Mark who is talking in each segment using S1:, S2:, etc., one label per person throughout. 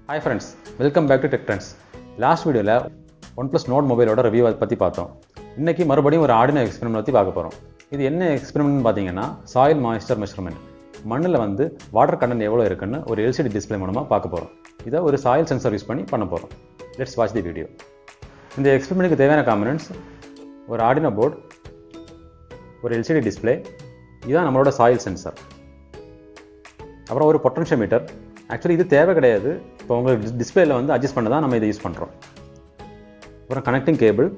S1: Hi friends, welcome back to Tech Trends. Last video OnePlus Nord மொபைலோட review பற்றி பார்த்தோம். இன்னைக்கு மறுபடியும் ஒரு ஆர்டினோ எக்ஸ்பெரிமெண்ட் பற்றி பார்க்க போகிறோம். இது என்ன எக்ஸ்பெரிமெண்ட்னு பார்த்தீங்கன்னா சாயில் மாய்ஸ்சர் மெஷர்மெண்ட். மண்ணில் வாட்டர் கண்டென்ட் எவ்வளோ இருக்குன்னு ஒரு எல்சிடி டிஸ்பிளே மூலமாக பார்க்க போகிறோம். இதை ஒரு சாயில் சென்சார் யூஸ் பண்ணி பண்ண போகிறோம். Let's watch the video. இந்த எக்ஸ்பெரிமெண்ட்டுக்கு தேவையான காம்பனன்ட்ஸ் ஒரு ஆர்டினோ போர்டு, ஒரு எல்சிடி டிஸ்பிளே, இதுதான் நம்மளோட சாயில் சென்சார். அப்புறம் ஒரு பொட்டன்ஷியோமீட்டர். ஆக்சுவலி இது தேவை கிடையாது, இப்போ உங்களுக்கு டிஸ்பிளேல அட்ஜஸ்ட் பண்ண தான் நம்ம இதை யூஸ் பண்ணுறோம். அப்புறம் கனெக்டிங் கேபிள்,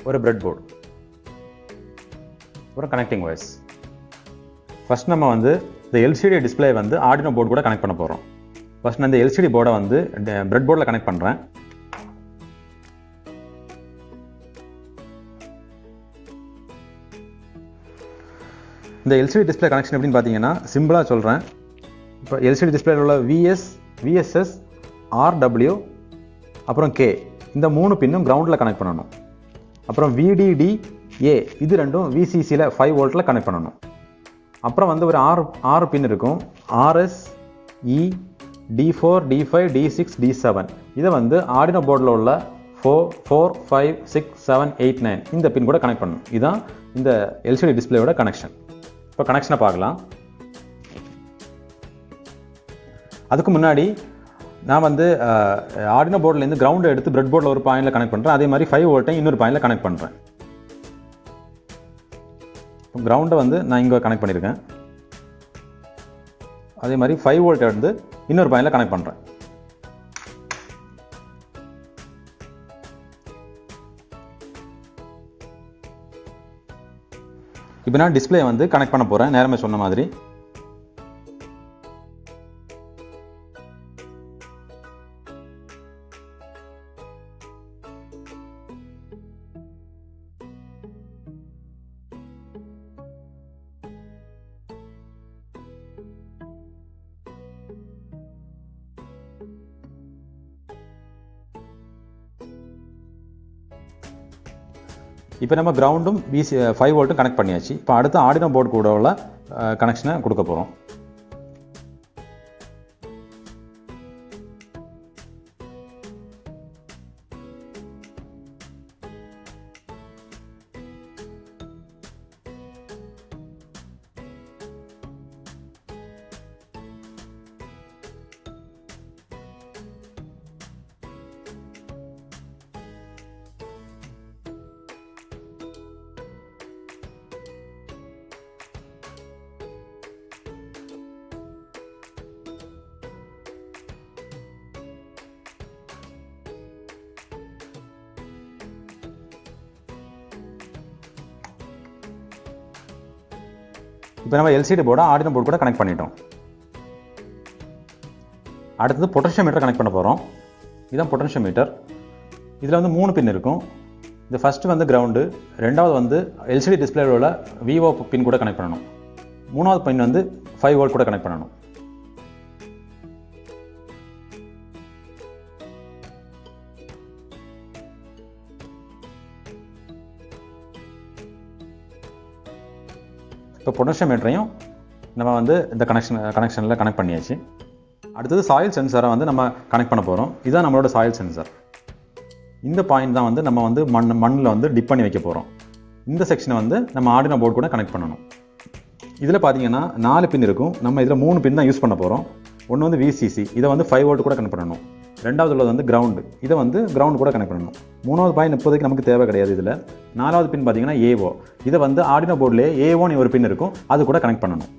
S1: ஒரு பிரெட் போர்டு, அப்புறம் கனெக்டிங் ஒயர்ஸ். ஃபஸ்ட் நம்ம இந்த எல்சிடி டிஸ்பிளே ஆர்டினோ போர்டு கூட கனெக்ட் பண்ண போகிறோம். ஃபஸ்ட் நான் இந்த எல்சிடி போர்டை பிரெட் போர்டில் கனெக்ட் பண்ணுறேன். இந்த எல்சிடி டிஸ்பிளே கனெக்ஷன் எப்படின்னு பார்த்தீங்கன்னா சிம்பிளாக சொல்கிறேன். இப்போ எல்சிடி டிஸ்பிளேல உள்ள விஎஸ்எஸ், ஆர்டபிள்யூ, அப்புறம் கே, இந்த 3 பின்னும் கிரவுண்டில் கனெக்ட் பண்ணணும். அப்புறம் விடிடிஏ, இது ரெண்டும் விசிசியில் 5 வோல்ட்டில் கனெக்ட் பண்ணணும். அப்புறம் ஒரு ஆறு பின் இருக்கும், ஆர்எஸ், இ, D4, D5, D6, D7. இதை ஆர்டினோ போர்டில் உள்ள 4, 5, 6, 7, 8, 9 இந்த பின் கூட கனெக்ட் பண்ணணும். இதுதான் இந்த எல்சிடி டிஸ்பிளேயோட கனெக்ஷன். இப்போ கனெக்ஷனை பார்க்கலாம். அதுக்கு முன்னாடி நான் ஆர்டினோ போர்ட்லேருந்து கிரவுண்டை எடுத்து பிரெட் போர்டில் ஒரு பாயிண்டில் கனெக்ட் பண்ணுறேன். அதே மாதிரி 5 வோல்ட்டை இன்னொரு பாயிண்டில் கனெக்ட் பண்ணுறேன். கிரவுண்டை நான் இங்கே கனெக்ட் பண்ணியிருக்கேன். அதே மாதிரி 5 வோல்ட்டை இன்னொரு பாயிண்டில் கனெக்ட் பண்ணுறேன். இப்போ நான் டிஸ்பிளே கனெக்ட் பண்ண போகிறேன் நேரமே சொன்ன மாதிரி. இப்போ நம்ம கிரவுண்டும் 5 வோல்ட்டும் கனெக்ட் பண்ணியாச்சு. இப்போ அடுத்து ஆர்டினோ போர்டு கூட உள்ள கனெக்ஷனை கொடுக்க போகிறோம். இப்போ நம்ம எல்சிடி போர்டை ஆர்டினோ போர்டு கூட கனெக்ட் பண்ணிட்டோம். அடுத்தது பொட்டன்ஷியோமீட்டர் கனெக்ட் பண்ண போகிறோம். இதுதான் பொட்டன்ஷியோமீட்டர். இதில் 3 பின் இருக்கும். இது ஃபஸ்ட்டு கிரவுண்டு, ரெண்டாவது எல்சிடி டிஸ்பிளேல உள்ள விவோ பின் கூட கனெக்ட் பண்ணணும். மூணாவது பின் 5 வோல்ட் கூட கனெக்ட் பண்ணணும். இப்போ பொட்டன்ஷியோமீட்டரையும் நம்ம இந்த கனெக்ஷனில் கனெக்ட் பண்ணியாச்சு. அடுத்தது சாயில் சென்சாரை நம்ம கனெக்ட் பண்ண போகிறோம். இதுதான் நம்மளோட சாயில் சென்சார். இந்த பாயிண்ட் தான் நம்ம மண்ணில் டிப் பண்ணி வைக்க போகிறோம். இந்த செக்ஷனை நம்ம ஆர்டினோ போர்டு கூட கனெக்ட் பண்ணணும். இதில் பார்த்தீங்கன்னா 4 பின் இருக்கும். நம்ம இதில் 3 பின் தான் யூஸ் பண்ண போகிறோம். ஒன்று விசிசி, இதை 5 வோல்ட் கூட கனெக்ட் பண்ணணும். ரெண்டாவது உள்ளது கிரவுண்டு, இதை கிரவுண்ட் கூட கனெக்ட் பண்ணணும். மூணாவது பாயிண்ட் இப்போதைக்கு நமக்கு தேவை கிடையாது. இதில் 4வது பின் பார்த்தீங்கன்னா ஏஓ, இதை ஆர்டினோ போர்டிலே ஏஓன்னு ஒரு பின் இருக்கும், அது கூட கனெக்ட் பண்ணணும்.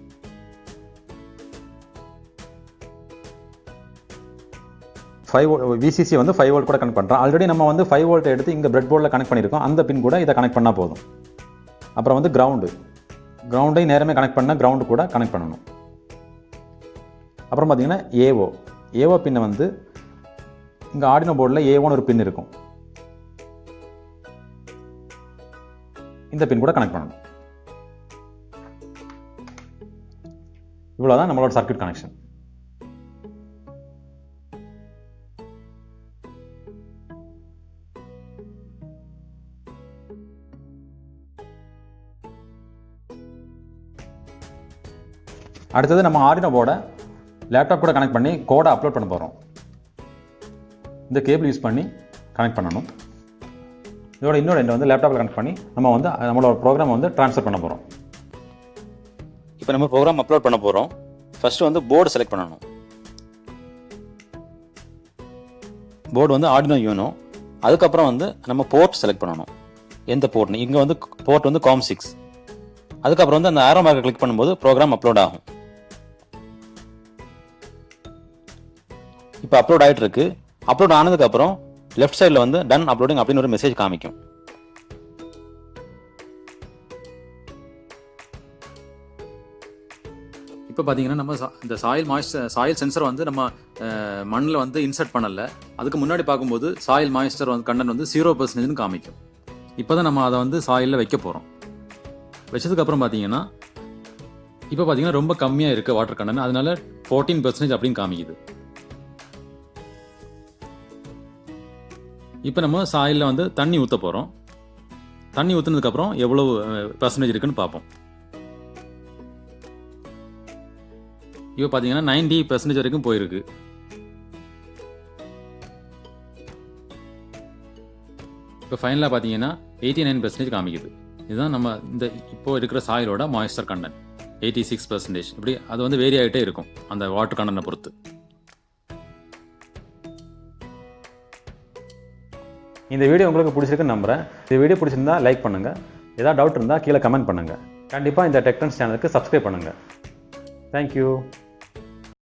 S1: விசிசி 5 வோல்ட் கூட கனெக்ட் பண்ணுறோம். ஆல்ரெடி நம்ம 5 வோல்ட்டை எடுத்து இங்கே பிரெட் போர்டில் கனெக்ட் பண்ணியிருக்கோம். அந்த பின் கூட இதை கனெக்ட் பண்ணால் போதும். அப்புறம் கிரவுண்டையும் நேரமே கனெக்ட் பண்ணால் கிரவுண்டு கூட கனெக்ட் பண்ணணும். அப்புறம் பார்த்தீங்கன்னா ஏஓ பின்னை இங்கே ஆர்டினோ போர்டில் ஏஓன்னு ஒரு பின் இருக்கும், இந்த பின் கூட கனெக்ட் பண்ணணும். இவ்வளோதான் நம்மளோட சர்க்யூட் கனெக்ஷன். அடுத்தது நம்ம ஆர்டினோ போர்டை லேப்டாப் கூட கனெக்ட் பண்ணி கோடை அப்லோட் பண்ண போகிறோம். இந்த கேபிள் யூஸ் பண்ணி கனெக்ட் பண்ணணும். இதோட இன்னொரு எண்டை வந்து லேப்டாப்பில் கனெக்ட் பண்ணி நம்ம வந்து நம்மளோட ப்ரோக்ராமை வந்து ட்ரான்ஸ்ஃபர் பண்ண போகிறோம்.
S2: இப்போ நம்ம ப்ரோக்ராம் அப்லோட் பண்ண போகிறோம். ஃபஸ்ட்டு வந்து போர்டு செலக்ட் பண்ணணும். போர்டு வந்து Arduino Uno. அதுக்கப்புறம் வந்து நம்ம போர்ட் செலக்ட் பண்ணணும். எந்த போர்ட்னு இங்கே வந்து போர்ட் வந்து COM6. அதுக்கப்புறம் வந்து அந்த ஆரோ மார்க்கை கிளிக் பண்ணும்போது ப்ரோக்ராம் அப்லோட் ஆகும். இப்போ அப்லோட் ஆகிட்டு இருக்கு. அப்லோட் ஆனதுக்கப்புறம் லெஃப்ட் சைடில் வந்து டன் அப்லோடிங் அப்படின்னு ஒரு மெசேஜ் காமிக்கும். இப்போ பார்த்தீங்கன்னா நம்ம இந்த சாயில் சென்சர் வந்து நம்ம மண்ணில் வந்து இன்சர்ட் பண்ணலை. அதுக்கு முன்னாடி பார்க்கும்போது சாயில் மாய்ஸ்டர் வந்து கண்டென்ட் வந்து 0% காமிக்கும். இப்போ தான் நம்ம அதை வந்து சாயிலில் வைக்க போகிறோம். வச்சதுக்கப்புறம் பார்த்தீங்கன்னா இப்போ பார்த்தீங்கன்னா ரொம்ப கம்மியாக இருக்குது வாட்டர் கண்டென்ட், அதனால 14% அப்படின்னு காமிக்குது. இப்போ நம்ம சாயிலில் வந்து தண்ணி ஊற்ற போகிறோம். தண்ணி ஊற்றுனதுக்கப்புறம் எவ்வளோ பர்சன்டேஜ் இருக்குன்னு பார்ப்போம். இப்போ பார்த்தீங்கன்னா 90% வரைக்கும் போயிருக்கு. இப்போ ஃபைனலாக பார்த்தீங்கன்னா 89% காமிக்குது. இதுதான் நம்ம இந்த இப்போ இருக்கிற சாயிலோட மாய்ஸ்டர் கண்டென்ட் 86%. இப்படி அது வந்து வேரி ஆகிட்டே இருக்கும் அந்த வாட்டர் கண்டென்ட்டை பொறுத்து.
S1: இந்த வீடியோ உங்களுக்கு பிடிச்சிருக்குன்னு நம்புகிறேன். இந்த வீடியோ பிடிச்சிருந்தா லைக் பண்ணுங்கள். ஏதாவது டவுட் இருந்தால் கீழே கமெண்ட் பண்ணுங்கள். கண்டிப்பாக இந்த டெக் ட்ரெண்ட்ஸ் சேனலுக்கு சப்ஸ்கிரைப் பண்ணுங்கள். தேங்க்யூ.